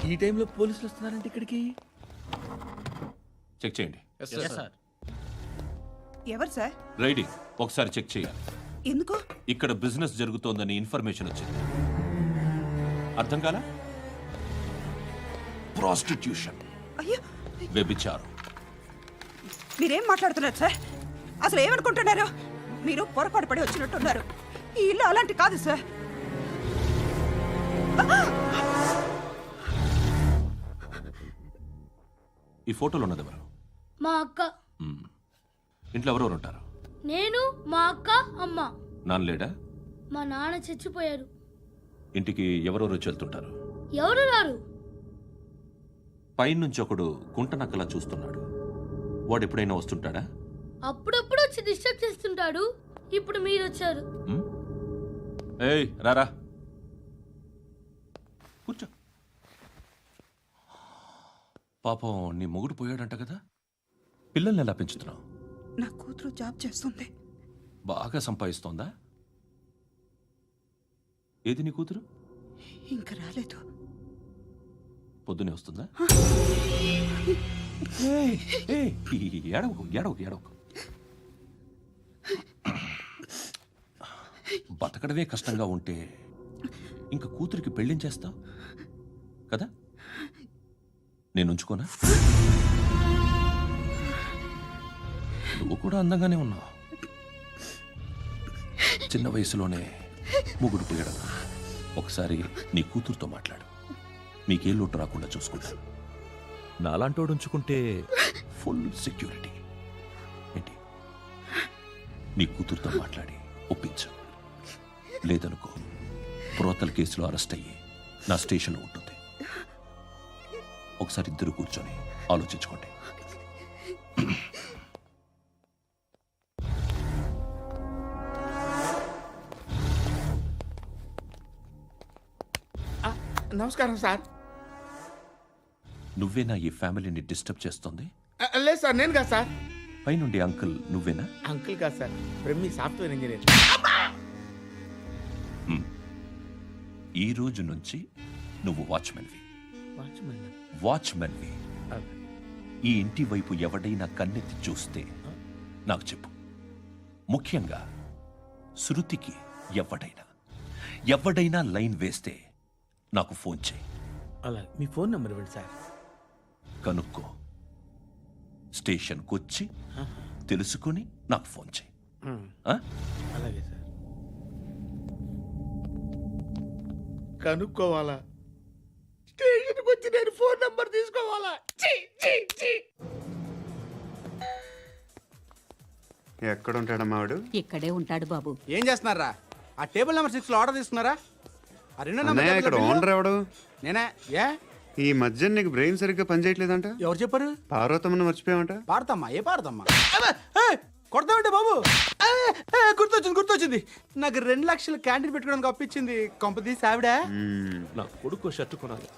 ఈ టైంలో పోలీసులు వస్తున్నారంటే ఇక్కడికి. చెక్ చేయండి. ఎవరు సార్? రైడింగ్ ఒకసారి చెక్ చేయాలి. ఎందుకు? ఇక్కడ బిజినెస్ జరుగుతోందని ఇన్ఫర్మేషన్ వచ్చింది. అర్థం కాలా? ప్రాస్టిట్యూషన్, అయ్యో, వ్యభిచారం. మీరేం మాట్లాడుతున్నారు సార్? అసలు ఏమనుకుంటున్నారు? మీరు పొరపాటు పడి వచ్చినట్టున్నారు. ఈ ఇల్లు అలాంటి కాదు సార్. ఈ ఫోటోలో ఉన్నది ఎవరు? మా అక్క. ఇంట్లో ఎవరెవరు ఉంటారు? నేను, మా అక్క, అమ్మ. నాన్న లేడా? మా నాన్న చచ్చిపోయారు. ఇంటికి ఎవరెవరు వచ్చి వెళ్తుంటారు? ఎవరు రారు. పైనుంచి ఒకడు గుంటనక్కలా చూస్తున్నాడు. వాడు ఎప్పుడైనా వస్తుంటాడా? అప్పుడప్పుడు వచ్చి డిస్టర్బ్ చేస్తుంటాడు. ఇప్పుడు మీరు వచ్చారు. ఏయ్ రారా, కూర్చో. పాపం నీ మొగుడు పోయాడంట కదా, పిల్లల్ని ఎలా పెంచుతున్నావు? నా కూతురు జాబ్ చేస్తుంది. బాగా సంపాదిస్తోందా? ఏది నీ కూతురు? ఇంకా రాలేదు. పొద్దునే వస్తుందా? ఏడవకు ఏడవకు ఏడవకు. బతకడమే కష్టంగా ఉంటే ఇంకా కూతురికి పెళ్ళించేస్తావు కదా? నేను ఉంచుకోనా? నువ్వు కూడా అందంగానే ఉన్నావు. చిన్న వయసులోనే ముగ్గుడు పోయడం. ఒకసారి నీ కూతురుతో మాట్లాడు. మీకే లోటు రాకుండా చూసుకుంటాను. నాలాంటోడు ఉంచుకుంటే ఫుల్ సెక్యూరిటీ. ఏంటి? నీ కూతురుతో మాట్లాడి ఒప్పించు. లేదనుకో, ప్రోతల కేసులో అరెస్ట్ అయ్యి నా స్టేషన్లో ఉంటుంది. ఒకసారి ఇద్దరు కూర్చొని ఆలోచించుకోండి. నమస్కారం సార్. నువ్వేనా ఈ ఫ్యామిలీని డిస్టర్బ్ చేస్తుంది? లేదు సార్, నేను కాదు సార్. పైనుండి అంకుల్ నువ్వేనా? అంకుల్ కాదు సార్, బ్రహ్మి సాఫ్ట్వేర్ ఇంజనీర్. ఈ రోజు నుంచి నువ్వు వాచ్మెన్వి. వాచ్మెన్వి. ఈ ఇంటి వైపు ఎవడైనా కన్నెత్తి చూస్తే నాకు చెప్పు. ముఖ్యంగా శృతికి ఎవడైనా లైన్ వేస్తే నాకు ఫోన్ చేయి. అలా మీ ఫోన్ నెంబర్ ఇవ్వండి సార్. కనుక్కో, స్టేషన్కి వచ్చి తెలుసుకుని నాకు ఫోన్ చేయి. అలాగే సార్. కనుక్కోవాలా? స్టేషన్కి వచ్చి నేను ఫోన్ నెంబర్ తీసుకోవాలా? ఎక్కడ ఉంటాడమ్మా వాడు? ఇక్కడే ఉంటాడు బాబు. ఏం చేస్తున్నారా? ఆ టేబుల్ నెంబర్ 6 లో ఆర్డర్ తీసుకున్నారా? ఆ రెండో అన్నయ్య, నెంబర్ ఇక్కడ ఓనర్ ఎవడు? నేనే. ఏ ఈ మధ్య నీకు బ్రెయిన్ సరిగ్గా పనిచేయట్లేదంట. ఎవరు చెప్పారు? పార్వతమ్మను మర్చిపోయామంట. పాడతామ్మా? ఏ పాడతామ్మా? కొడతామంటే బాబు. గుర్తొచ్చింది. నాకు 2 లక్షలు క్యాంటీన్ పెట్టుకోవడానికి అప్పించింది కొంపదీసి ఆవిడ. నా కొడుకు షర్ట్ కొనాలి.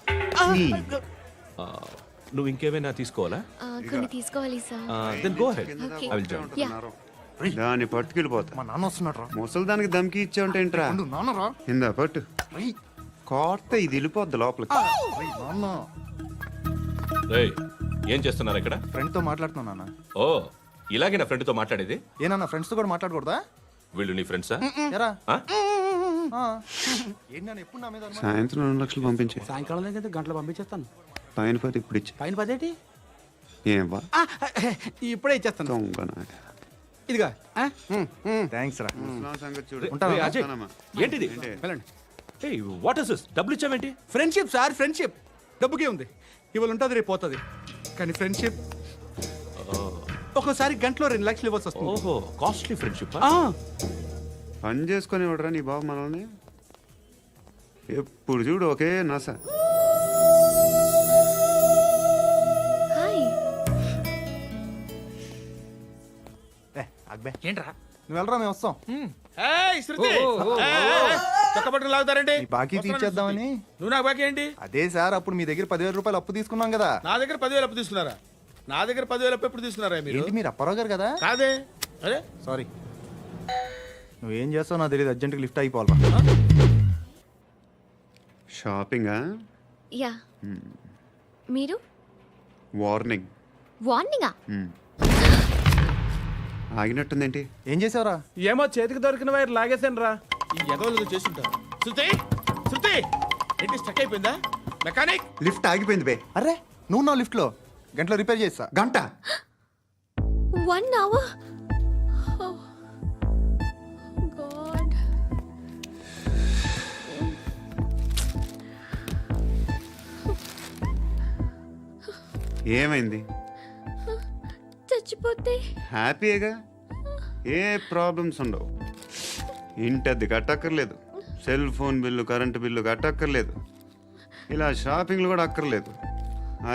నువ్వు ఇంకేమైనా తీసుకోవాలా? కొన్ని తీసుకోవాలి sir. Then go ahead. Okay. I will join. దాన్ని పట్టుకెళ్ళిపోతా. మా నాన్న వస్తున్నాడు రా. ముసలి దానికి దమ్కి ఇచ్చావంటే ఏంట్రా? నాన్నరా ఇందా పట్టు. కోర్త ఇది వెళ్ళిపోద్ది లోపలికి. నాన్న రేయ్, ఏం చేస్తున్నారు ఇక్కడ? ఫ్రెండ్ తో మాట్లాడుతున్నా నాన్న. ఓ, ఇలాగే నా ఫ్రెండ్తో మాట్లాడేది? ఏనా ఫ్రెండ్స్ తో కూడా మాట్లాడకూడదా? వీళ్ళు నీ ఫ్రెండ్సా? ఎరా ఆ? ఏంటి నాన్న ఎప్పుడు నా మీద అనుమానం? సాయంత్రం 2 లక్షలు పంపించే. సాయంకాలం దగ్గర గంటలు పంపించేస్తాను. పైన 10 ఇప్పుడు ఇచ్చే. పైన 10 ఏంటి? ఏం వా ఇప్పుడే ఇచ్చేస్తాను. దొంగనా. ఇదిగా థ్యాంక్స్ రా. ముసలాం సంగతి చూడు. ఉంటాను. రేయ్, అజయ్, ఉంటానమ్మా. ఏంటిది? వెళ్ళండి. ఏయ్, వాట్ ఇస్ దిస్? డబ్బులు ఇచ్చావేంటి? Friendship sir, friendship. డబ్బుకే ఉంది. ఇవాళ ఉంటుంది, రేపు పోతుంది. కానీ ఫ్రెండ్షిప్ ఒక్కోసారి గంటలో 2 లక్షలు ఇవ్వాల్సి వస్తుంది. ఓహో, కాస్ట్లీ ఫ్రెండ్షిప్. పని చేసుకొని ఇవ్వడరా నీ బాబు మనల్ని. ఎప్పుడు చూడు ఒకే నస. అక్బే ఏంట్రా? నువ్వు వెళ్ళరా, మేము వస్తాం. శృతి, చక్కబట్టుకు లాగుతారండి. ఈ బాకీ తీర్చేద్దామని. నువ్వు నాకు బాకీ ఏంటి? అదే సార్, అప్పుడు మీ దగ్గర 10,000 రూపాయలు అప్పు తీసుకున్నాం కదా. నా దగ్గర 10,000 అప్పు తీసుకున్నారా? నా దగ్గర 10,000 అప్పు ఎప్పుడు తీసుకున్నారా మీరు? ఏంటి మీరు అప్పారావు గారు కదా? కాదే. అరే సారీ. నువ్వేం చేస్తావు నాకు తెలియదు, అర్జెంట్గా లిఫ్ట్ అయిపోవాలి. షాపింగా? యా మీరు వార్నింగ్. వార్నింగా? ఆగినట్టుందేంటి? ఏం చేసావురా? ఏమో చేతికి దొరికిన వైర్ లాగేసాను రా. ఈ ఎగవలు చేస్తుంటారు. శృతి శృతి ఏంటి స్టక్ అయిపోయిందా? మెకానిక్ లిఫ్ట్ ఆగిపోయింది బే. అరే నువ్వు నా లిఫ్ట్ లో గంటలో రిపేర్ చేస్తా. గంట 1 hour? Oh, God. ఏమైంది? చచ్చిపోతే హ్యాపీగా, ఏ ప్రాబ్లమ్స్ ఉండవు. ఇంటి అద్దె కట్టక్కర్లేదు, cell phone bill, current bill కట్టక్కర్లేదు, ఇలా షాపింగ్లు కూడా అక్కర్లేదు.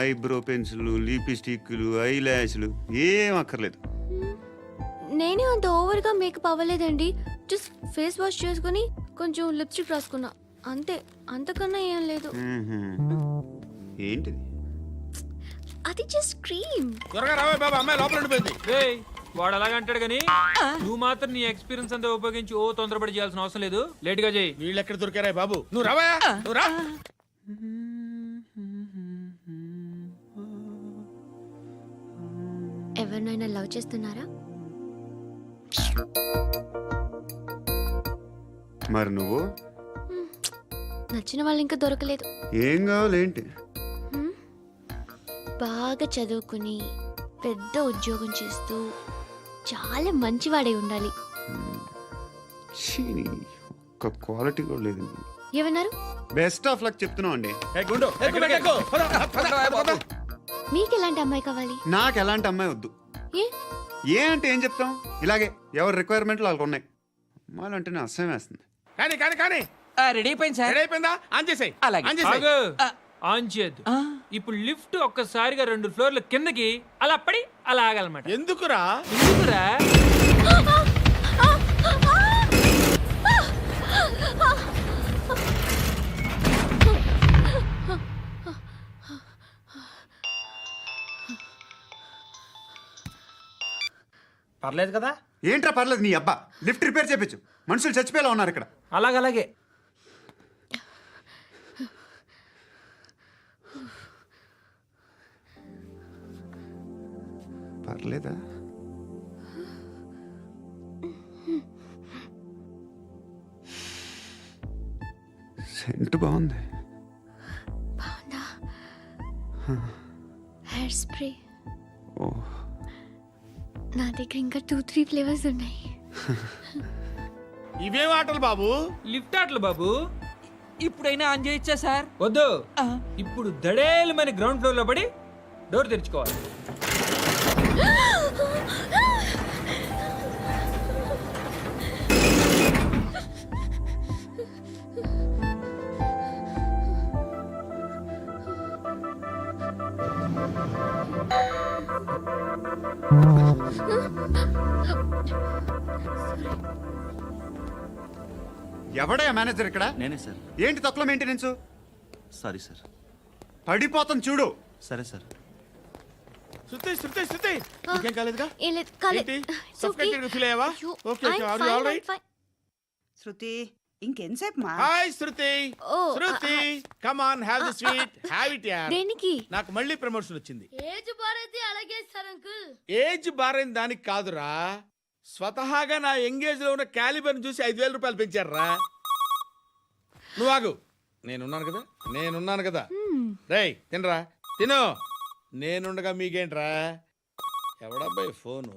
ఐబ్రో పెన్సిల్లు, లిప్స్టిక్లు, ఐ ల్యాష్లు ఏం అక్కర్లేదు. నేనే అంత ఓవర్గా మేకప్ అవ్వలేదండి. జస్ట్ ఫేస్ వాష్ చేసుకుని కొంచెం లిప్స్టిక్ రాసుకున్నా అంతే, అంతకన్నా ఏం లేదు. ఏంటిది? అది జస్ట్ క్రీమ్. త్వరగా రావే బాబా, అమ్మాయి లోపల ఉండిపోయింది. వాడు అలాగంటాడు కానీ నువ్వు మాత్రం నీ ఎక్స్పీరియన్స్ అంతా ఉపయోగించి తొందరపడి చేయాల్సిన అవసరం లేదు. లేట్ గా చేయి. వీళ్ళు ఎక్కడ దొరికారా బాబు? నువ్వు రావా, నువ్వు రా. ఎవరినైనా లవ్ చేస్తున్నారా? మరి నువ్వు? నచ్చిన వాళ్ళు ఇంకా దొరకలేదు. ఏం కావాలేంటి? బాగా చదువుకుని పెద్ద ఉద్యోగం చేస్తూ చాలా మంచివాడై ఉండాలి. ఒక్క క్వాలిటీ కూడా లేదు. ఏమన్నారు? బెస్ట్ ఆఫ్ లక్ చెప్తున్నావు అండి. గుండు మీకు ఎలాంటి అమ్మాయి కావాలి? నాకు ఎలాంటి అమ్మాయి వద్దు. ఏ అంటే ఏం చెప్తాం, ఇలాగే ఎవరి రిక్వైర్మెంట్లు వాళ్ళకు ఉన్నాయి. అమ్మాయిలు అంటేనే అసహ్యం వేస్తుంది. కానీ కానీ కానీ రెడీ అయిపోయింది సార్. రెడీ అయిపోయిందా? ఆన్ చేసేయ్. అలాగే. ఆన్ చేసేయ్. ఆగు. ఆన్ చేయద్దు. ఇప్పుడు లిఫ్ట్ ఒక్కసారిగా 2 ఫ్లోర్ల కిందకి అలా పడి అలా ఆగాలన్నమాట. ఎందుకురా? ఎందుకురా? పర్లేదు కదా? ఏంట్రా పర్లేదు నీ అబ్బా. లిఫ్ట్ రిపేర్ చేయించు, మనుషులు చచ్చిపోయేలా ఉన్నారు ఇక్కడ. అలాగే. పర్లేదా? సెంట్ బాగుంది. బాగుందా? Hair spray. ఓ, నా దగ్గర ఇంకా 2-3 ఫ్లేవర్స్ ఉన్నాయి. ఇవేం ఆటలు బాబు? లిఫ్ట్ ఆటలు బాబు. ఇప్పుడైనా ఆన్ చేయొచ్చా సార్? వద్దు. ఇప్పుడు దడేలు మన గ్రౌండ్ ఫ్లోర్ లో పడి డోర్ తెరుచుకోవాలి. ఎవడయ్యా మేనేజర్ ఇక్కడ? నేనే సార్. ఏంటి తక్కువ మెయింటెనెన్స్? Sorry sir. పడిపోతాం చూడు. సరే సార్. శృతి శృతి శృతి నీకేం కాలేదుగా? ఏం లేదు, కాలేదు. ఏంటి? It's okay. Suffocated feel అయ్యావా? అయ్యో, Okay, okay. I'm Are you fine, all right? I'm fine. శృతి ఇంకెంతసేపు మా? Hi Shruti. Oh, Shruti come on, have the sweet, have it యార్. దేనికి? నాకు మళ్ళీ ప్రమోషన్ వచ్చింది. ఏజ్ బారైతే అలాగే సార్ అంకుల్. ఏజ్ బారైన దానికి కాదురా, స్వతహాగా నా ఎంగేజ్ లో ఉన్న క్యాలిబర్ చూసి 5,000 రూపాయలు పెంచారా. నువ్వు ఆగు, నేనున్నాను కదా. రేయ్ తినరా, తిను. నేనుండగా మీకేంట్రా? ఎవడబ్బాయి ఫోను?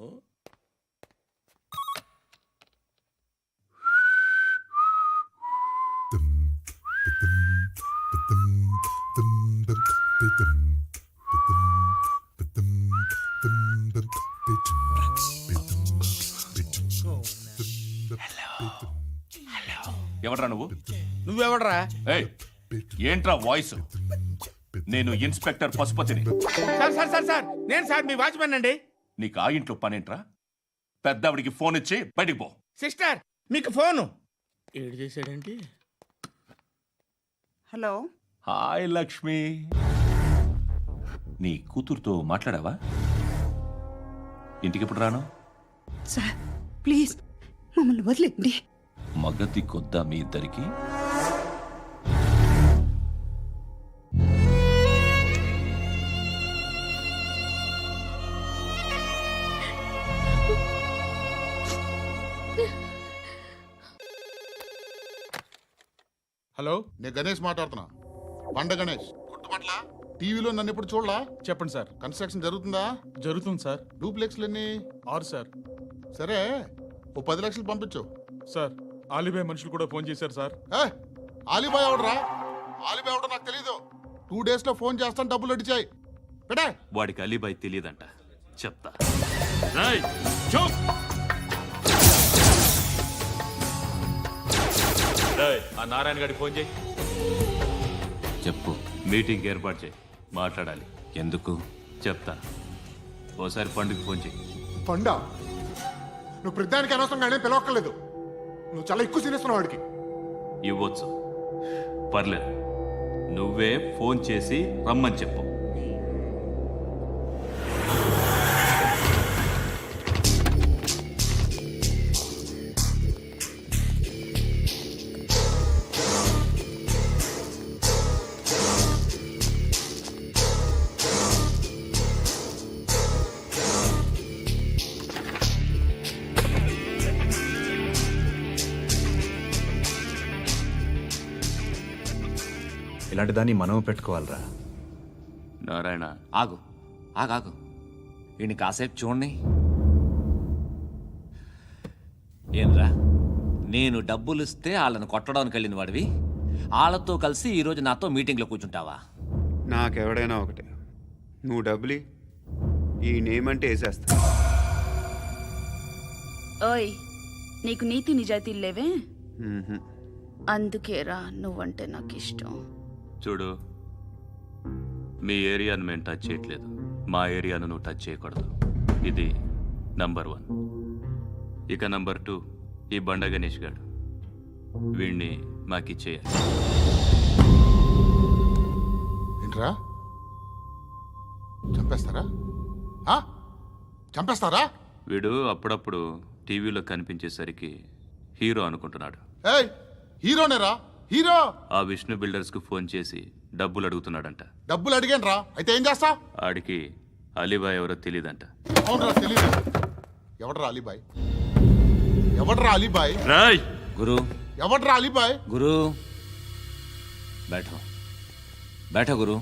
ఎవడ్రా నువ్వు? నువ్వెవడరా? ఏయ్, ఏంట్రా వాయిస్? నేను ఇన్స్పెక్టర్ పశుపతిని. సార్ నేను సార్ మీ వాచ్మెన్ అండి. నీకు ఆ ఇంట్లో పనేంట్రా? పెద్దవిడికి ఫోన్ ఇచ్చి బయటికి పో. సిస్టర్ మీకు ఫోను. ఏడు చేశాడేంటి? హలో. హాయ్ లక్ష్మి. నీ కూతురుతో మాట్లాడావా? ఇంటికి ఎప్పుడు రాను? సార్ ప్లీజ్ మమ్మల్ని వదిలేండి. మగతి కొద్దా మీ ఇద్దరికి? హలో, నేను గణేష్ మాట్లాడుతున్నా. బండ గణేష్ గుర్తుపట్ల టీవీలో నన్ను ఎప్పుడు చూడలా? చెప్పండి సార్. కన్స్ట్రక్షన్ జరుగుతుందా? జరుగుతుంది సార్. డూప్లెక్స్లు ఎన్ని? 6 సార్. సరే, ఓ 10 లక్షలు పంపించు. సార్, ఆలిబాయ్ మనుషులు కూడా ఫోన్ చేశారు సార్. ఆలిబాయ్ ఎవడరా? ఆలిబాయ్ ఎవడో నాకు తెలీదు. 2 days లో ఫోన్ చేస్తాను, డబ్బులు అడిచాయి పెడే. వాడికి అలీబాయ్ తెలియదంట, చెప్తా. రేయ్, చూప్. రేయ్, ఆ నారాయణ గారికి ఫోన్ చేయి. చెప్పు. మీటింగ్ ఏర్పాటు చేయి, మాట్లాడాలి. ఎందుకు చెప్తా. ఓసారి పండుగ ఫోన్ చేయి. పండా నువ్వు ప్రతిదానికి అనవసరంగానే పిలవక్కర్లేదు. నువ్వు చాలా ఎక్కువ సీనిస్తున్నావు వాడికి. ఇవ్వచ్చు, పర్లేదు. నువ్వే ఫోన్ చేసి రమ్మని చెప్పు. ఇలాంటి దాన్ని మనం పెట్టుకోవాలరా. నారాయణ, ఆగు ఆగాగు, వీడిని కాసేపు చూడండి. ఏంరా, నేను డబ్బులు ఇస్తే వాళ్ళని కొట్టడానికి వెళ్ళిన వాడివి, వాళ్ళతో కలిసి ఈరోజు నాతో మీటింగ్లో కూర్చుంటావా? నాకెవడైనా ఒకటే. నువ్వు డబ్బులి, ఈ నేమ్ అంటే వేసేస్తా. ఓయ్, నీకు నీతి నిజాయితీలు లేవే, మ్మ్హ్మ్. అందుకేరా నువ్వంటే నాకు ఇష్టం. చూడు, మీ ఏరియాను మేము టచ్ చేయట్లేదు, మా ఏరియాను నువ్వు టచ్ చేయకూడదు. ఇది నంబర్ 1. ఇక నంబర్ 2, ఈ బండ గణేష్ గాడు, వీణ్ణి మాకిచ్చేయాలి. ఏంట్రా, చంపేస్తారా? చంపేస్తారా? వీడు అప్పుడప్పుడు టీవీలో కనిపించేసరికి హీరో అనుకుంటున్నాడు. ఏయ్, హీరోనేరా, హీరో. ఆ విష్ణు బిల్డర్స్కు ఫోన్ చేసి డబ్బులు అడుగుతున్నాడంట. డబ్బులు అడిగాను రా, అయితే ఏం చేస్తా? ఆడికి అలీబాయ్ ఎవరో తెలియదంట. అవునరా, తెలీదు. ఎవడరా అలీబాయ్? ఎవడరా అలీబాయ్? రాయ్ గురు, ఎవడరా అలీబాయ్? గురు, बैठो बैठो గురు.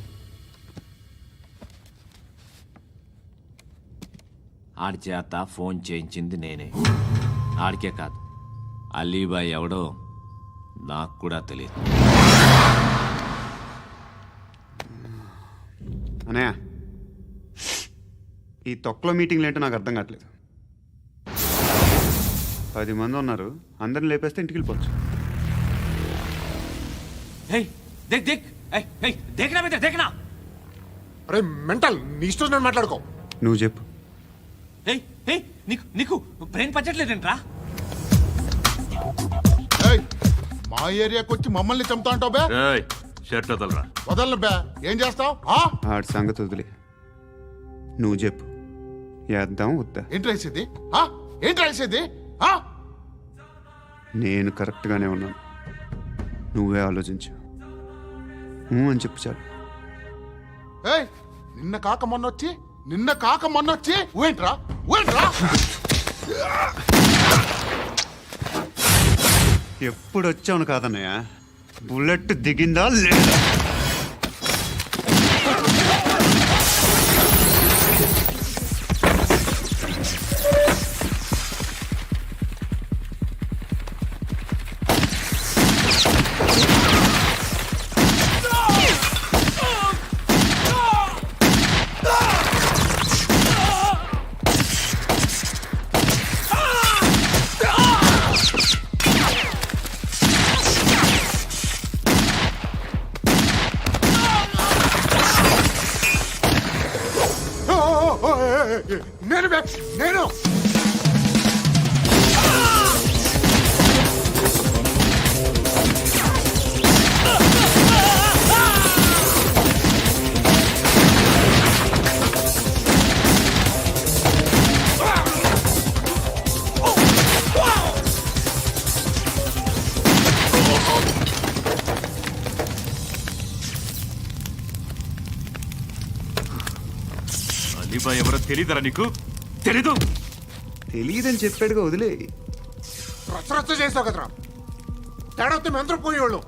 ఆడి చేత ఫోన్ చేయించింది నేనే. ఆడికే కాదు, అలీబాయ్ ఎవడో నాకు కూడా తెలియదు. అనయ్య, ఈ తొక్కలో మీటింగ్లు ఏంటో నాకు అర్థం కావట్లేదు. 10 మంది ఉన్నారు, అందరిని లేపేస్తే ఇంటికి వెళ్ళిపోవచ్చు. దేక్ దేక్, దేఖనా బేటా, దేఖనా. అరే మెంటల్, నీ ఇష్టం నేను మాట్లాడుకో. నువ్వు చెప్పు. నీకు నీకు బ్రెయిన్ పచ్చట్లేదంట్రా. ఏయ్, మా ఏరియాకి వచ్చి మమ్మల్ని చంపుతా అంటావు బే? రాయ్, షర్ట్ వదలరా. వదలను బే, ఏం చేస్తావు? ఆడి సంగతి వదిలే, నువ్వు చెప్పు. వేద్దాం వద్దా? ఏంటి రాసేది? ఏంటి రాసేది? నేను కరెక్ట్గానే ఉన్నాను, నువ్వే ఆలోచించు. అని చెప్పు చాలు. ఏయ్, నిన్న కాక మొన్నొచ్చి ఊయంట్రా. ఎప్పుడు వచ్చావును కాదన్నయ్య, బుల్లెట్ దిగిందా లేదా? నేను అలీబాయ్ ఎవరో తెలీదరా నీకు? తెలీదు? తెలియదని చెప్పాడుగా, వదిలే. రచ్చ చేసావు కదరా. తేడా వస్తే మెంతరం పోయేవాళ్ళు.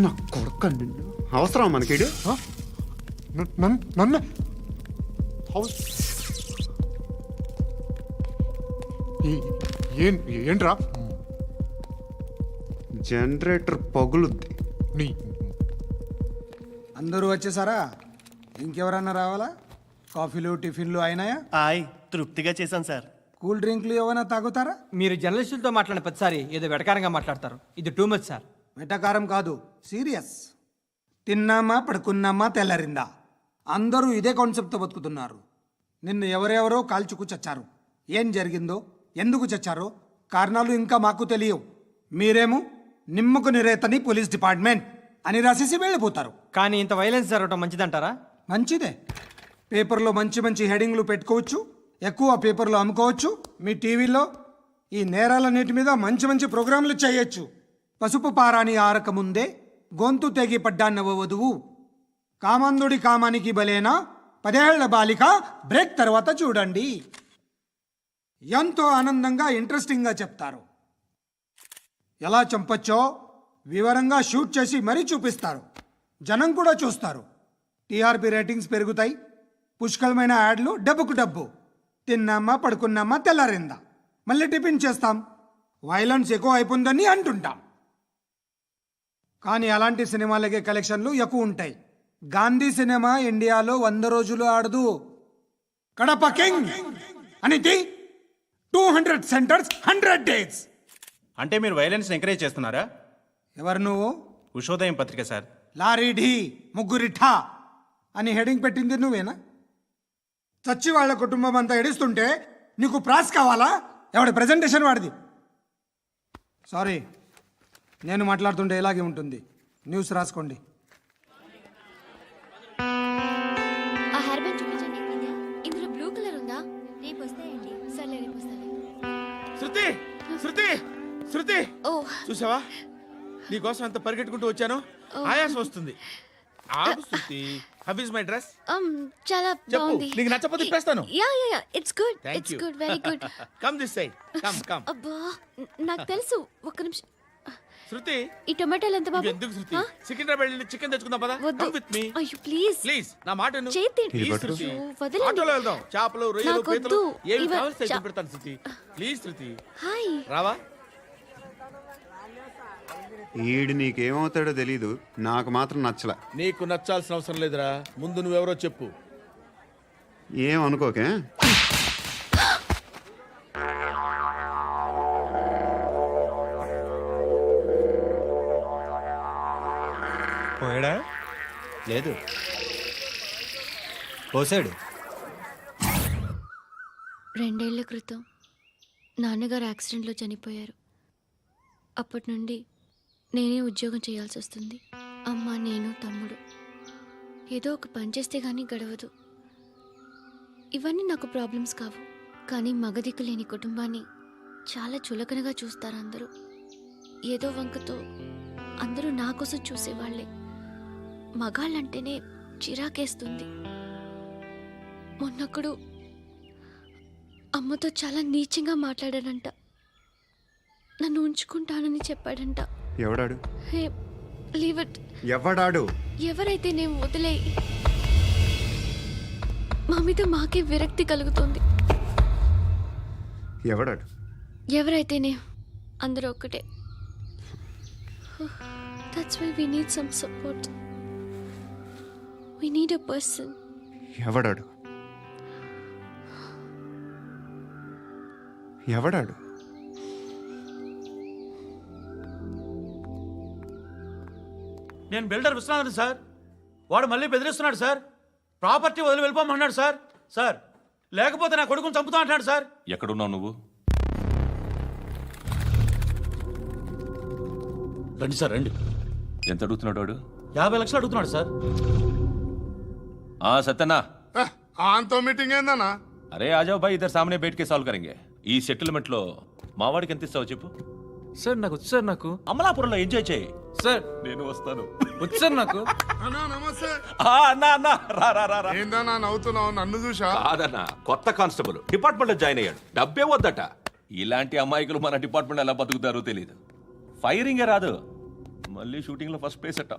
నా కొడుకు నిన్ను అవసరం మనకిడు నన్ను హౌస్ ఏంట్రా జనరేటర్ పగులుద్ది. నీ అందరూ వచ్చేసారా? ఇంకెవరన్నా రావాలా? కాఫీలు టిఫిన్లు అయినాయా? తృప్తిగా చేశాను సార్. కూల్ డ్రింక్లు ఏమైనా తాగుతారా? మీరు జర్నలిస్టులతో మాట్లాడిన ప్రతిసారి ఏదో వెటకారంగా మాట్లాడతారు. ఇది టూ మచ్ సార్. వెటకారం కాదు, సీరియస్. తిన్నామా పడుకున్నామా తెల్లరిందా, అందరూ ఇదే కాన్సెప్ట్తో బతుకుతున్నారు. నిన్ను ఎవరెవరో కాల్చుకు చచ్చారు. ఏం జరిగిందో, ఎందుకు చచ్చారో కారణాలు ఇంకా మాకు తెలియవు. మీరేమో నిమ్మకు నిరేతని పోలీస్ డిపార్ట్మెంట్ అని రాసేసి వెళ్ళిపోతారు. కానీ ఇంత వైలెన్స్ జరగడం మంచిదంటారా? మంచిదే. పేపర్లో మంచి మంచి హెడింగ్లు పెట్టుకోవచ్చు, ఎక్కువ పేపర్లు అమ్ముకోవచ్చు. మీ టీవీలో ఈ నేరాలన్నిటి మీద మంచి మంచి ప్రోగ్రాంలు చేయొచ్చు. పసుపు పారాని ఆరక ముందే గొంతు తెగి పడ్డాన్నవ వధువు, కామందుడి కామానికి బలేనా 10 ఏళ్ల బాలిక బ్రేక్ తర్వాత చూడండి. ఎంతో ఆనందంగా ఇంట్రెస్టింగ్గా చెప్తారు. ఎలా చంపచ్చో వివరంగా షూట్ చేసి మరీ చూపిస్తారు. జనం కూడా చూస్తారు. టీఆర్పీ రేటింగ్స్ పెరుగుతాయి. పుష్కలమైన యాడ్లు, డబ్బుకు డబ్బు. తిన్నామా పడుకున్నామా తెల్లారిందా, మళ్ళీ టిఫిన్ చేస్తాం. వైలెన్స్ ఎక్కువ అయిపోయిందని అంటుంటాం. కానీ అలాంటి సినిమాలకే కలెక్షన్లు ఎక్కువ ఉంటాయి. గాంధీ సినిమా ఇండియాలో 100 రోజులు ఆడదు. కడప కింగ్ అనేది 200 సెంటర్స్ 100 డేస్. అంటే మీరు వైలెన్స్ ఎంకరేజ్ చేస్తున్నారా? ఎవరు నువ్వు? ఉషోదయం పత్రిక సార్. లారీ ఢీ ముగ్గురిఠా అని హెడింగ్ పెట్టింది నువ్వేనా? చచ్చి వాళ్ళ కుటుంబం అంతా ఎడుస్తుంటే నీకు ప్రాస్ కావాలా? ఎవడి ప్రజెంటేషన్ వాడిది. సారీ, నేను మాట్లాడుతుంటే ఇలాగే ఉంటుంది. న్యూస్ రాసుకోండి. ఆ హెయిర్ బ్యాండ్ చూపించండి. ఇందులో బ్లూ కలర్ ఉందా? రేపు వస్తాయండి. సర్లే, రేపు వస్తాలే. శృతి శృతి శృతి, ఓ చూసావా నీకోసం ఎంత పరిగెట్టుకుంటూ వచ్చాను. ఆయాసం వస్తుంది. ఆగు Shruti. How is my dress? చాలా చెప్పు. బాగుంది. నీకు నచ్చకపోతే తిప్పేస్తాను. Yeah it's good. Thank it's you. Good, very good. Come this side. Come. అబ్బా, నాకు తెలుసు. ఒక్క నిమిషం. శృతి, ఈ టొమాటోలు ఎంత బాబు? ఎందుకు శృతి? సికింద్రాబాద్ వెళ్ళి చికెన్ తెచ్చుకుందాం పదా. వద్దు. కమ్ విత్ మీ అయ్యో ప్లీజ్ ప్లీజ్. నా మాట విను. చేతి ప్లీజ్ శృతి. వదలండి. ఆటోలో వెళ్దాం. చేపలు, రొయ్యలు, నాకు పీతలు వద్దు. ఏమి ఇవ- కావాలి చా- పెడతాను శృతి. Please Shruti. హాయ్. రావా? ఈడు నీకేమవుతాడో తెలీదు, నాకు మాత్రం నచ్చలా. నీకు నచ్చాల్సిన అవసరం లేదురా. ముందు నువ్వెవరో చెప్పు. ఏం అనుకోకే. పోయాడా? లేదు, పోసాడు. 2 ఏళ్ల క్రితం నాన్నగారు యాక్సిడెంట్లో చనిపోయారు. అప్పటి నుండి నేనే ఉద్యోగం చేయాల్సి వస్తుంది. అమ్మ, నేను, తమ్ముడు ఏదో ఒక పని చేస్తే కానీ గడవదు. ఇవన్నీ నాకు ప్రాబ్లమ్స్ కావు, కానీ మగదిక్కు లేని కుటుంబాన్ని చాలా చులకనగా చూస్తారు అందరూ. ఏదో వంకతో అందరూ నా కోసం చూసేవాళ్లే. మగాళ్ళంటేనే చిరాకేస్తుంది. మొన్నొక్కడు అమ్మతో చాలా నీచంగా మాట్లాడాడంట. నన్ను ఉంచుకుంటానని చెప్పాడంట. ఎవడాడు? హే, లీవ్ ఇట్. ఎవడాడు? ఎవరైతే నేను వదిలే. మా మీద మాకే విరక్తి కలుగుతుంది. ఎవడాడు? ఎవరైతేనే అందరూ ఒక్కటే. That's why we need some support. We need a person. ఎవడాడు? ఎవడాడు? నేను బిల్డర్ విశ్వనాథన్ సార్. వాడు మళ్ళీ బెదిరిస్తున్నాడు సార్. ప్రాపర్టీ వదిలి వెళ్ళిపోమన్నాడు సార్. సార్, లేకపోతే నా కొడుకుని చంపుతా అంటున్నాడు సార్. ఎక్కడున్నావు నువ్వు? రండి సార్, రండి. ఎంత అడుగుతున్నాడు వాడు? 50 లక్షలు అడుగుతున్నాడు సార్. సత్యనా, ఆంతో మీటింగ్ ఏందన్నా? అరే ఆజావ్ భాయ్, ఇద్దరు సామనే బయట కే సాల్వ్ కరెంగే. ఈ సెటిల్మెంట్ లో మావాడికి ఎంత ఇస్తావు చెప్పు. సార్ నాకు వచ్చు సార్. నాకు అమలాపురంలో ఎంజాయ్ చేయి సార్. నేను వస్తాను. వచ్చు సార్ నాకు. అన్నా నమస్తే. అన్నా అన్నా, రా రా రా రా. ఏందన్నా నవ్వుతున్నావు? నన్ను చూసా? కాదన్నా, కొత్త కానిస్టేబుల్ డిపార్ట్మెంట్ లో జాయిన్ అయ్యాడు. డబ్బే వద్దట. ఇలాంటి అమాయకులు మన డిపార్ట్మెంట్ ఎలా బతుకుతారో తెలియదు. ఫైరింగే రాదు, మళ్ళీ షూటింగ్లో ఫస్ట్ ప్లేస్ అట్ట.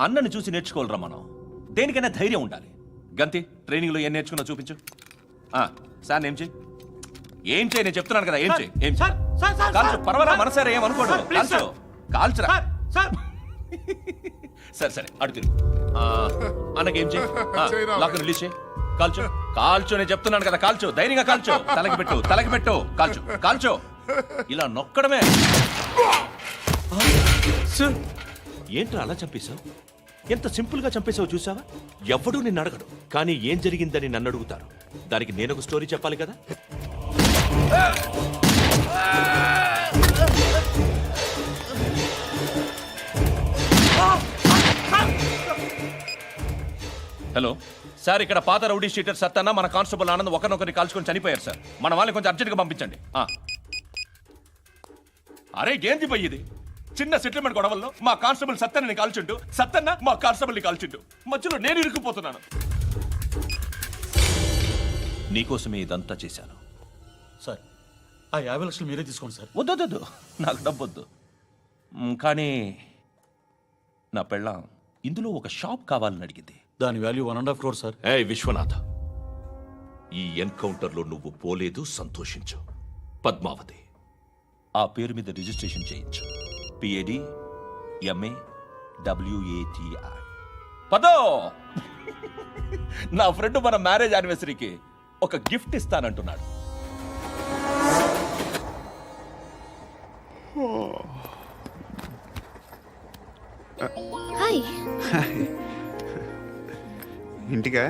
అన్నని చూసి నేర్చుకోవాలరా మనం. దేనికైనా ధైర్యం ఉండాలి. గంతి ట్రైనింగ్లో ఏం నేర్చుకున్నా చూపించు. సార్ ఏం చేయి, ఏం చేయి, నేను చెప్తున్నాను కదా, ఏం చేయి, ఏం చేయి. కాల్చు, పర్వాలా, మనసారా ఏమనుకోడు, కాల్చు, కాల్చురా. సరే సరే అడు తిరుగు. అన్నకేం చేయి, లాక్ రిలీజ్ చేయి, కాల్చు, కాల్చు, నేను చెప్తున్నాను కదా, కాల్చు, ధైర్యంగా కాల్చు, తలకి పెట్టు, తలకి పెట్టు, కాల్చు, కాల్చు, ఇలా నొక్కడమే. ఏంట్రా అలా చంపేశావు? ఎంత సింపుల్ గా చంపేశావు చూసావా? ఎవడూ నిన్ను అడగడు, కానీ ఏం జరిగిందని నన్ను అడుగుతారు. దానికి నేను ఒక స్టోరీ చెప్పాలి కదా. హలో సార్, ఇక్కడ పాత రౌడీ షీటర్ సత్తన్న మన కానిస్టేబుల్ ఆనంద్ ఒకరినొకరిని కాల్చుకొని చనిపోయారు సార్. మన వాళ్ళని కొంచెం అర్జెంట్గా పంపించండి. అరే ఏంది పోయి ఇది? చిన్న సెటిల్మెంట్ గొడవల్లో మా కానిస్టేబుల్ సత్తన్నని కాల్చుంటూ, సత్తన్న మా కానిస్టేబుల్ని కాల్చుంటూ, మధ్యలో నేను ఇరుక్కుపోతున్నాను. నీకోసమే ఇదంతా చేశాను సార్. ఆ 50 లక్షలు మీరే తీసుకోండి సార్. వద్దొద్దు, నాకు డబ్బొద్దు. కానీ నా పెళ్ళాం ఇందులో ఒక షాప్ కావాలని అడిగింది. దాని వాల్యూ 1.5 crore సార్. ఏ విశ్వనాథ, ఈ ఎన్కౌంటర్లో నువ్వు పోలేదు, సంతోషించు. పద్మావతి ఆ పేరు మీద రిజిస్ట్రేషన్ చేయించు. PAD MA WATI. పదో, నా ఫ్రెండ్ మన మ్యారేజ్ యానివర్సరీకి ఒక గిఫ్ట్ ఇస్తానంటున్నాడు. హాయ్. ఇంటికా?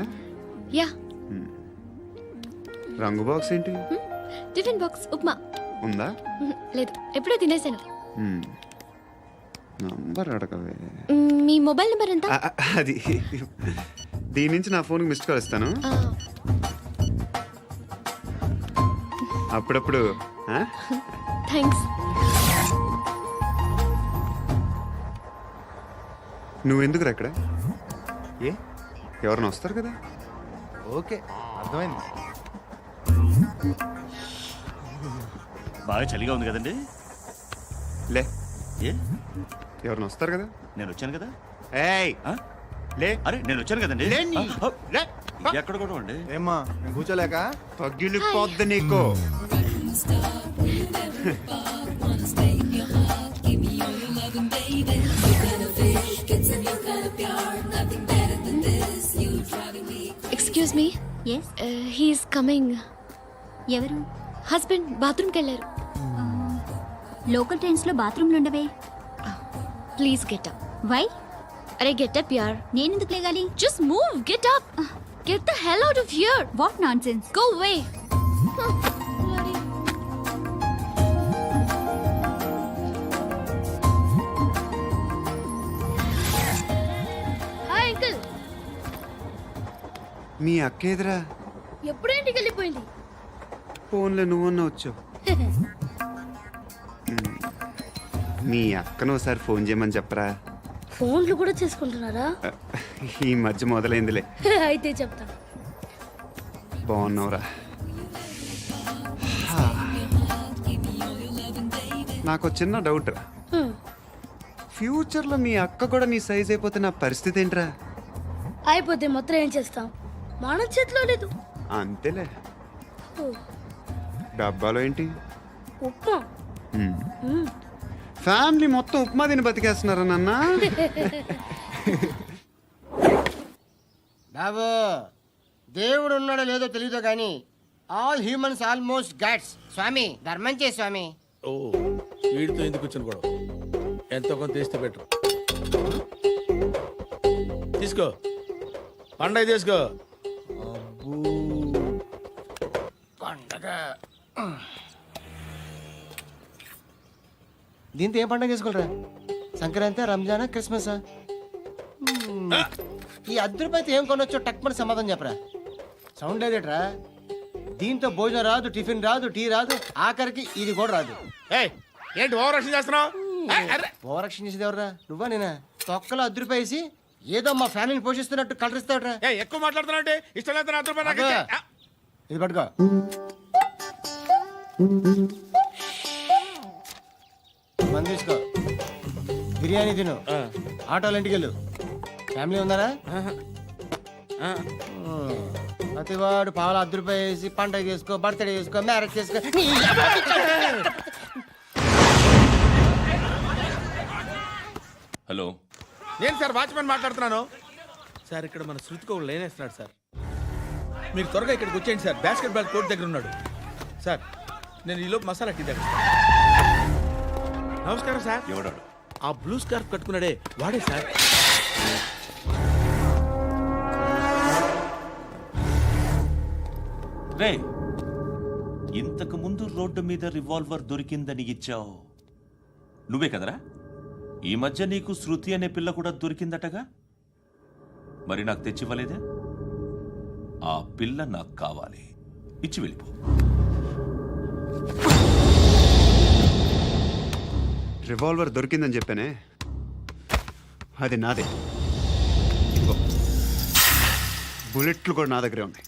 యా. రంగు బాక్స్ ఏంటి? Tiffin box upma. ఉందా? లేదు, ఎప్పుడో తినేసాను. నంబర్ అడగవే. మీ మొబైల్ నెంబర్ ఎంత? అది దీని నుంచి నా ఫోన్కి మిస్డ్ కాల్ ఇస్తాను. అప్పుడప్పుడు. థ్యాంక్స్. నువ్వెందుకు అక్కడ? ఏ ఎవరైనా వస్తారు కదా. ఓకే, అర్థమైంది. బాగా చలిగా ఉంది కదండి. లే, ఏ ఎవరైనా వస్తారు కదా. నేను వచ్చాను కదా. ఏయ్ లే. అరే నేను వచ్చాను కదండి. ఎక్కడ కూడా అండి. ఏమ్మా నేను కూర్చోలేక తగ్గిలిపోద్ది నీకు. Excuse me. He's coming. ఎవరు? హస్బెండ్ బాత్రూమ్కి వెళ్ళారు. లోకల్ ట్రైన్స్ లో బాత్రూమ్లు ఉండవే. Please get up. వై? అరే గెట్ అప్ యార్. నేనెందుకు లేగాలి? Just move, get up. Get the hell out of here. What nonsense. Go away. Hi uncle. మీ అక్క ఎదురా? ఎప్పుడు ఇంటికి వెళ్ళిపోయింది? ఫోన్లో నువ్వన్నా వచ్చావు. మీ అక్కను ఒకసారి ఫోన్ చేయమని చెప్పరా. ఫోన్లు కూడా చేసుకుంటున్నారా? ఈ మధ్య మొదలైందిలే. అయితే చెప్తా. బాగున్నావురా. నాకు చిన్న డౌట్ రా. ఫ్యూచర్లో మీ అక్క కూడా నీ సైజ్ అయిపోతే నా పరిస్థితి ఏంట్రా? అయిపోతే మొత్తం ఏం చేస్తాం? మన చేతిలో లేదు. అంతేలే. డబ్బాలో ఏంటి? ఉప్మా. ఫ్యామిలీ మొత్తం ఉప్మా తిని బతికేస్తున్నారా నాన్న? బాబు, దేవుడు ఉన్నాడో లేదో తెలియదు కానీ ఆల్ హ్యూమన్స్ ఆల్మోస్ట్ గాడ్స్. స్వామి ధర్మం చే స్వామి. ఓ వీడితో ఎందుకు వచ్చిన గొడవ? ఎంతో కొంత తీస్తే పెట్టు. తీసుకో, పండగ తీసుకో. పండగ దీంతో ఏం పండగ చేసుకోలేరా? సంక్రాంతి, రంజానా, క్రిస్మసా? ఈ ₹10 ఏం కొనొచ్చో టక్మని సమాధానం చెప్పరా. సౌండ్ లేదేట్రా? దీంతో భోజనం రాదు, టిఫిన్ రాదు, టీ రాదు, ఆఖరికి ఇది కూడా రాదు. ఏంటి ఓవర్ యాక్షన్ చేస్తున్నావు? ఓవరాక్షన్ చేసేది ఎవరా? నువ్వా నేనా? తొక్కలో ₹10 వేసి ఏదో మా ఫ్యామిలీని పోషిస్తున్నట్టు కలరిస్తావుట్రా. ఎక్కువ మాట్లాడుతున్నా ఇష్టం లేదు. ఇది పట్టుకో. మంది తీసుకో. బిర్యానీ తిను ఆటోలు ఇంటికి వెళ్ళు ఫ్యామిలీ ఉందారా ప్రతివాడు పావులు ₹10 వేసి పండగ చేసుకో బర్త్డే చేసుకో మ్యారేజ్ చేసుకో హలో నేను సార్ వాచ్మెన్ మాట్లాడుతున్నాను సార్. ఇక్కడ మన శృతికో లేనేస్తున్నాడు సార్. మీరు త్వరగా ఇక్కడికి వచ్చేయండి సార్. బాస్కెట్ బాల్ కోర్ట్ దగ్గర ఉన్నాడు సార్. నేను ఈలోపు మసాలా టీ దగ్గర. నమస్కారం సార్. ఎవడాడు? ఆ బ్లూ స్కార్ఫ్ కట్టుకున్నాడే వాడే సార్. రే, ఇంతకు ముందు రోడ్డు మీద రివాల్వర్ దొరికిందని ఇచ్చావు నువ్వే కదరా? ఈ మధ్య నీకు శృతి అనే పిల్ల కూడా దొరికిందటగా, మరి నాకు తెచ్చివ్వలేదే? ఆ పిల్ల నాకు కావాలి, ఇచ్చి వెళ్ళిపో. రివాల్వర్ దొరికిందని చెప్పానే, అది నాదే. ఇదిగో, బుల్లెట్లు కూడా నా దగ్గరే ఉన్నాయి.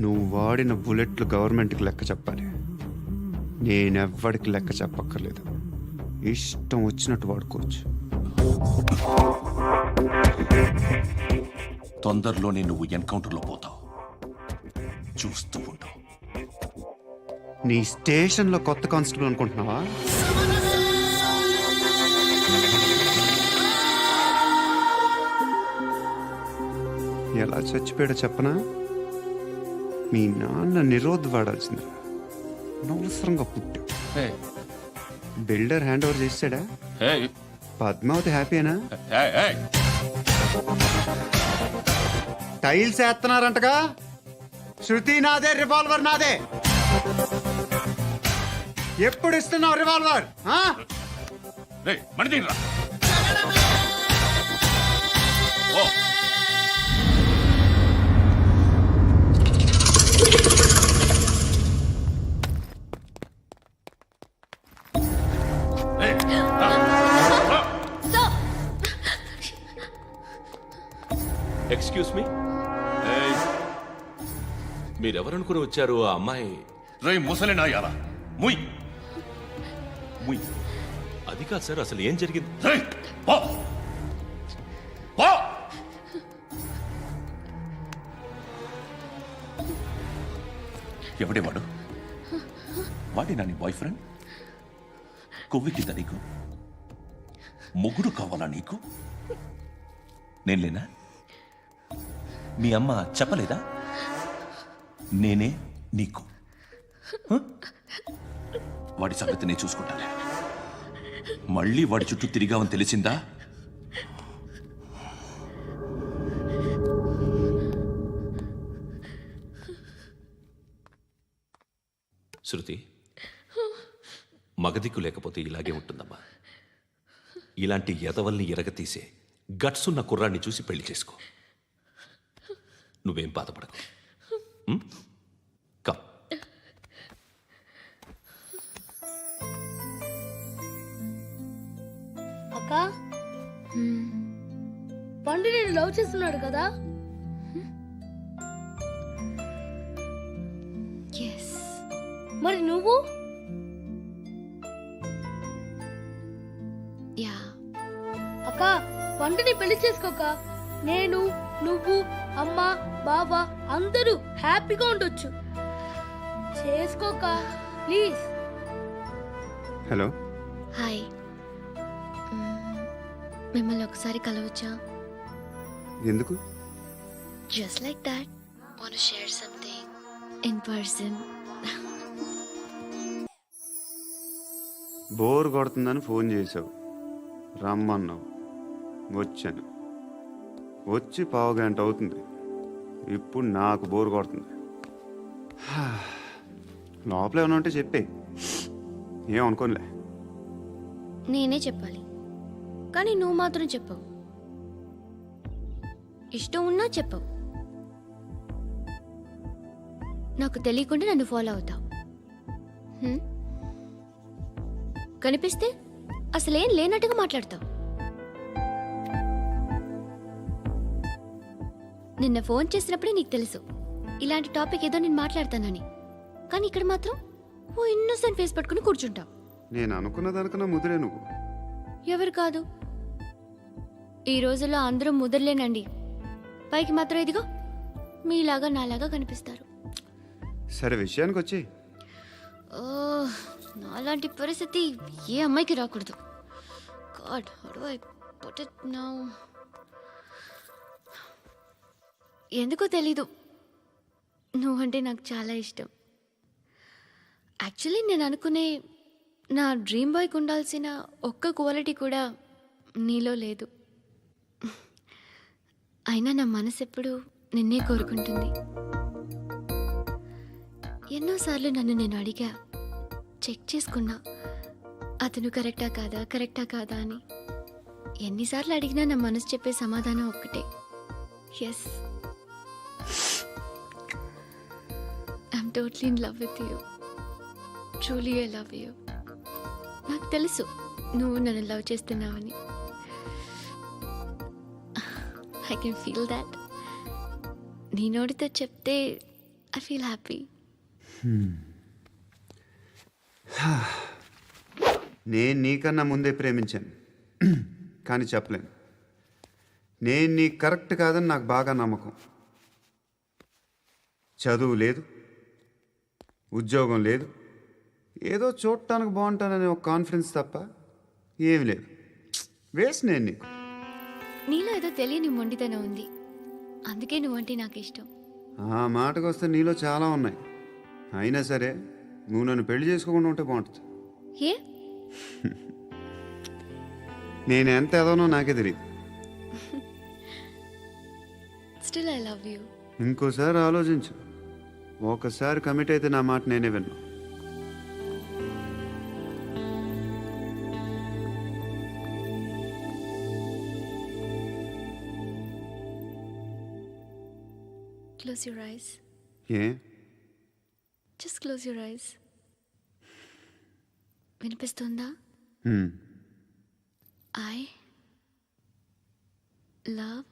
నువ్వు వాడిన బుల్లెట్లు గవర్నమెంట్కి లెక్క చెప్పాలి. నేనెవ్వడికి లెక్క చెప్పక్కర్లేదు. ఇష్టం వచ్చినట్టు వాడుకోవచ్చు. తొందరలోనే నువ్వు ఎన్కౌంటర్లో పోతావు, చూస్తూ ఉంటావు. నీ స్టేషన్లో కొత్త కానిస్టేబుల్ అనుకుంటున్నావా? ఎలా చచ్చిపోయాడో చెప్పనా? మీ నాన్న నిరోధ్ వాడాల్సింది, అనవసరంగా పుట్టావు. బిల్డర్ హ్యాండ్ ఓవర్ చేసాడా? పద్మావతి హ్యాపీనా? టైల్స్ వేస్తున్నారంటగా. శృతి నాదే, రివాల్వర్ నాదే. ఎప్పుడు ఇస్తున్నావు రివాల్వర్? ఎక్స్క్యూజ్ మీ, మీరెవరనుకుని వచ్చారు? ఆ అమ్మాయి రై ముసలి నాయాలా, ముయ్ ముయ్. అది కాదు సార్, అసలు ఏం జరిగింది? ఎవడే వాడు? వాడేనా నీ బాయ్ ఫ్రెండ్? కొవ్వెక్కిందా నీకు? మొగుడు కావాలా నీకు? నేను లేనా? మీ అమ్మ చెప్పలేదా నేనే నీకు? వాడి సంగతి నేను చూసుకుంటానే. మళ్ళీ వాడి చుట్టూ తిరిగావని తెలిసిందా? శృతి, మగదిక్కు లేకపోతే ఇలాగే ఉంటుందమ్మా. ఇలాంటి ఎదవల్ని ఎరగతీసే గట్సున్న కుర్రాన్ని చూసి పెళ్లి చేసుకో. నువ్వేం బాధపడకు. కమ్. అక్క, పండు నేను లవ్ చేస్తున్నాడు కదా? మరి నువ్వు? అక్క, పండుని పెళ్లి చేసుకోక నేను, నువ్వు, అమ్మ, బావ అందరూ హ్యాపీగా ఉండొచ్చు. చేసుకోక ప్లీజ్. Hello, hi. మిమ్మల్ని ఒకసారి కలవచ్చా? ఎందుకు? Just like that. Want to share something in person. Bore కొడుతుందని ఫోన్ చేసావు, రమ్మన్నావు, వచ్చాను. వచ్చి 1/2 గంట అవుతుంది. ఇప్పుడు నాకు బోర్ కొడుతుంది. లోపల ఏమన్నా ఉంటే చెప్పే, ఏమనుకోనిలే. నేనే చెప్పాలి, కానీ నువ్వు మాత్రం చెప్పవు. ఇష్టం ఉన్నా చెప్పవు. నాకు తెలియకుండా నన్ను ఫాలో అవుతావు. కనిపిస్తే అసలేం లేనట్టుగా మాట్లాడతావు. నిన్న ఫోన్ చేసినప్పుడే నీకు తెలుసు ఇలాంటి టాపిక్ ఏదో నేను మాట్లాడతానని. కానీ ఇక్కడ మాత్రం ఓ ఇన్నోసెంట్ ఫేస్ పట్టుకుని కూర్చుంటావు. నేను అనుకున్న దానికన్నా ముదిరే నువ్వు. ఎవరు కాదు, ఈ రోజుల్లో అందరూ ముదరలేనండి. పైకి మాత్రం ఇదిగో మీలాగా నాలాగా కనిపిస్తారు. సరే విషయానికి వచ్చి ఓ, నాలాంటి పరిస్థితి ఏ అమ్మాయికి రాకూడదు. God, how do I put it now? ఎందుకో తెలీదు, నువ్వంటే నాకు చాలా ఇష్టం. యాక్చువల్లీ నేను అనుకునే నా డ్రీమ్ బాయ్కి ఉండాల్సిన ఒక్క క్వాలిటీ కూడా నీలో లేదు. అయినా నా మనసు ఎప్పుడు నిన్నే కోరుకుంటుంది. ఎన్నోసార్లు నన్ను నేను అడిగా, చెక్ చేసుకున్నా అతను కరెక్టా కాదా అని. ఎన్నిసార్లు అడిగినా నా మనసు చెప్పే సమాధానం ఒక్కటే, yes, I'm totally in love with you. Truly I love you. నాకు తెలుసు నువ్వు నన్ను లవ్ చేస్తున్నావని. I can feel that. నీ నోటితో చెప్తే ఐ ఫీల్ హ్యాపీ. నేను నీకన్నా ముందే ప్రేమించాను, కానీ చెప్పలేను. నేను నీకు కరెక్ట్ కాదని నాకు బాగా నమ్మకం. చదువు లేదు, ఉద్యోగం లేదు, ఏదో చూడటానికి బాగుంటాననే ఒక కాన్ఫిడెన్స్ తప్ప ఏమి లేదు. వేస్ట్ నేను నీకు. నీలో ఏదో తెలియని మొండితనం ఉంది, అందుకే నువ్వంటే నాకు ఇష్టం. ఆ మాటకు వస్తే నీలో చాలా ఉన్నాయి. అయినా సరే నువ్వు నన్ను పెళ్లి చేసుకోకుండా ఉంటే బాగుంటుంది. ఏ? నేను ఎంత ఎదవనో నాకే తెలియదు. Still I love you. ఇంకోసారి ఆలోచించు. ఒకసారి కమిట్ అయితే నా మాట నేనే విన్నా. Close your eyes. A? Just close your eyes. వినిపిస్తుందా? I love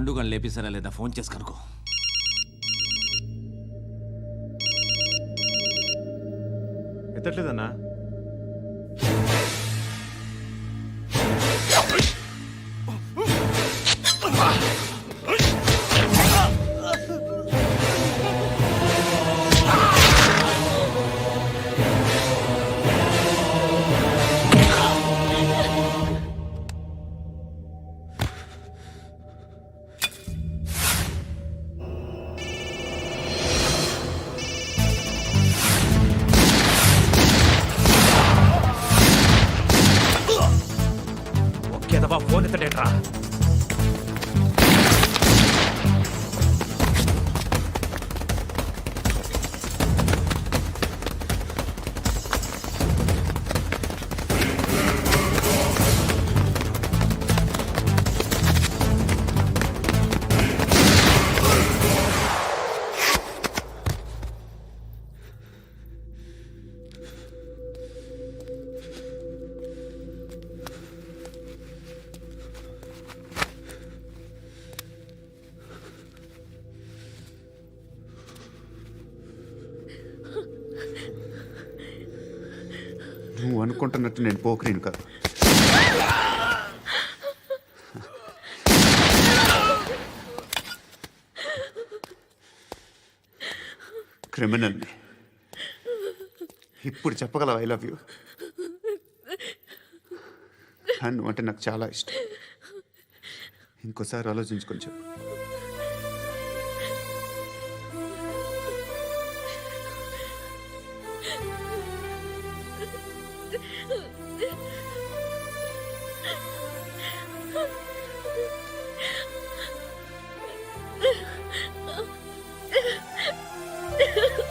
పండుగను లేపేశారా లేదా ఫోన్ చేసి కనుకో. ఎత్తట్లేదన్నా. ఒకేదవా ఫోన్ ఎత్తడేట్రా. నువ్వు అనుకుంటున్నట్టు నేను పోకరీను కదా. క్రిమినల్ని. ఇప్పుడు చెప్పగలవు ఐ లవ్ యూ. నువ్వు అంటే నాకు చాలా ఇష్టం. ఇంకోసారి ఆలోచించుకొని చెప్పు. Ha ha ha!